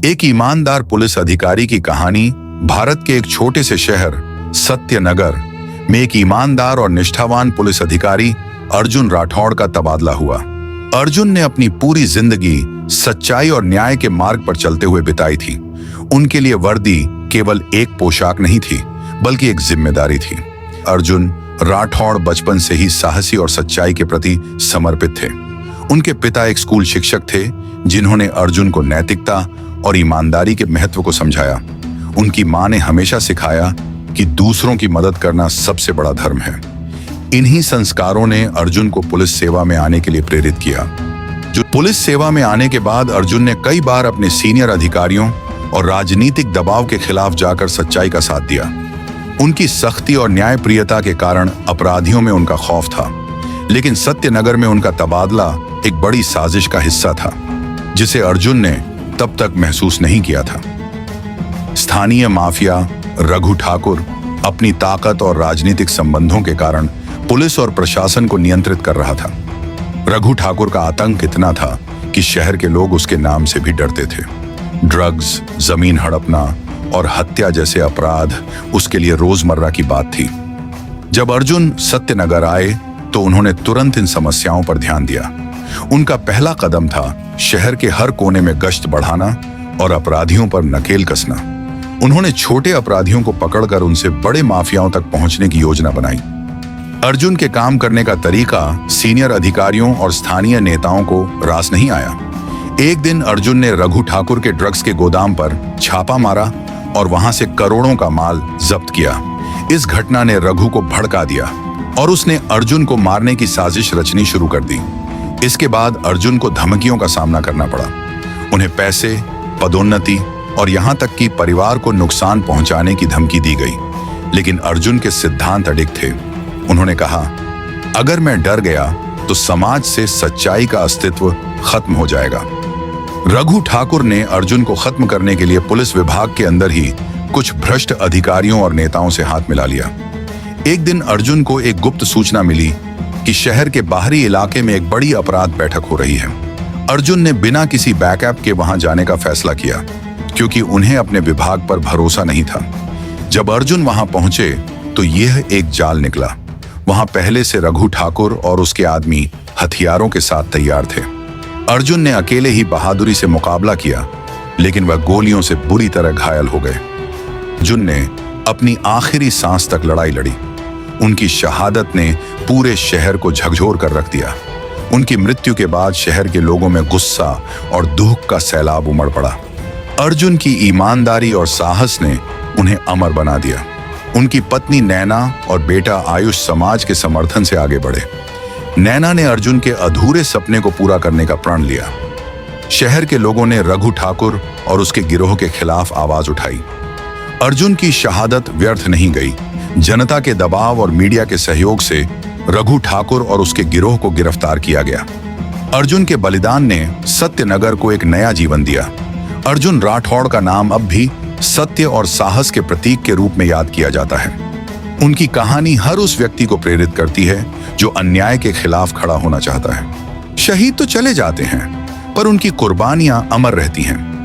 एक ईमानदार पुलिस अधिकारी की कहानी। भारत के एक छोटे से शहर सत्यनगर में एक ईमानदार और निष्ठावान पुलिस अधिकारी अर्जुन राठौड़ का तबादला हुआ। अर्जुन ने अपनी पूरी जिंदगी सच्चाई और न्याय के मार्ग पर चलते हुए बिताई थी। उनके लिए वर्दी केवल एक पोशाक नहीं थी, बल्कि एक जिम्मेदारी थी। अर्जुन राठौड़ बचपन से ही साहसी और सच्चाई के प्रति समर्पित थे। उनके पिता एक स्कूल शिक्षक थे, जिन्होंने अर्जुन को नैतिकता और ईमानदारी के महत्व को समझाया। उनकी मां ने हमेशा सिखाया कि दूसरों की मदद करना सबसे बड़ा धर्म है। इन्हीं संस्कारों ने अर्जुन को पुलिस सेवा में आने के लिए प्रेरित किया। जो पुलिस सेवा में आने के बाद अर्जुन ने कई बार अपने सीनियर अधिकारियों और राजनीतिक दबाव के खिलाफ जाकर सच्चाई का साथ दिया। उनकी सख्ती और न्यायप्रियता के कारण अपराधियों में उनका खौफ था, लेकिन सत्यनगर में उनका तबादला एक बड़ी साजिश का हिस्सा था, जिसे अर्जुन ने तब तक महसूस नहीं किया था। स्थानीय माफिया रघु ठाकुर अपनी ताकत और राजनीतिक संबंधों के कारण पुलिस और प्रशासन को नियंत्रित कर रहा था। रघु ठाकुर का आतंक इतना था कि शहर के लोग उसके नाम से भी डरते थे। ड्रग्स, जमीन हड़पना और हत्या जैसे अपराध उसके लिए रोजमर्रा की बात थी। जब अर्जुन सत्यनगर आए तो उन्होंने तुरंत इन समस्याओं पर ध्यान दिया। उनका पहला कदम था शहर के हर कोने में गश्त बढ़ाना और अपराधियों पर नकेल कसना। उन्होंने छोटे अपराधियों को पकड़कर उनसे बड़े माफियाओं तक पहुंचने की योजना बनाई। अर्जुन के काम करने का तरीका सीनियर अधिकारियों और स्थानीय नेताओं को रास नहीं आया। एक दिन अर्जुन ने रघु ठाकुर के ड्रग्स के गोदाम पर छापा मारा और वहां से करोड़ों का माल जब्त किया। इस घटना ने रघु को भड़का दिया और उसने अर्जुन को मारने की साजिश रचनी शुरू कर दी। इसके बाद अर्जुन को धमकियों का सामना करना पड़ा। उन्हें पैसे, पदोन्नति और यहां तक कि परिवार को नुकसान पहुंचाने की धमकी दी गई, लेकिन अर्जुन के सिद्धांत अडिग थे। उन्होंने कहा, अगर मैं डर गया तो समाज से सच्चाई का अस्तित्व खत्म हो जाएगा। रघु ठाकुर ने अर्जुन को खत्म करने के लिए पुलिस विभाग के अंदर ही कुछ भ्रष्ट अधिकारियों और नेताओं से हाथ मिला लिया। एक दिन अर्जुन को एक गुप्त सूचना मिली कि शहर के बाहरी इलाके में एक बड़ी अपराध बैठक हो रही है। अर्जुन ने बिना किसी बैकअप के वहां जाने का फैसला किया, क्योंकि उन्हें अपने विभाग पर भरोसा नहीं था। जब अर्जुन वहां पहुंचे तो यह एक जाल निकला। वहां पहले से रघु ठाकुर और उसके आदमी हथियारों के साथ तैयार थे। अर्जुन ने अकेले ही बहादुरी से मुकाबला किया, लेकिन वह गोलियों से बुरी तरह घायल हो गए। अर्जुन ने अपनी आखिरी सांस तक लड़ाई लड़ी। उनकी शहादत ने पूरे शहर को झकझोर कर रख दिया। उनकी मृत्यु के बाद शहर के लोगों में गुस्सा और दुख का सैलाब उमड़ पड़ा। अर्जुन की ईमानदारी और साहस ने उन्हें अमर बना दिया। उनकी पत्नी नैना और बेटा आयुष समाज के समर्थन से आगे बढ़े। नैना ने अर्जुन के अधूरे सपने को पूरा करने का प्रण लिया। शहर के लोगों ने रघु ठाकुर और उसके गिरोह के खिलाफ आवाज उठाई। अर्जुन की शहादत व्यर्थ नहीं गई। जनता के दबाव और मीडिया के सहयोग से रघु ठाकुर और उसके गिरोह को गिरफ्तार किया गया। अर्जुन के बलिदान ने सत्यनगर को एक नया जीवन दिया। अर्जुन राठौड़ का नाम अब भी सत्य और साहस के प्रतीक के रूप में याद किया जाता है। उनकी कहानी हर उस व्यक्ति को प्रेरित करती है जो अन्याय के खिलाफ खड़ा होना चाहता है। शहीद तो चले जाते हैं, पर उनकी कुर्बानियां अमर रहती हैं।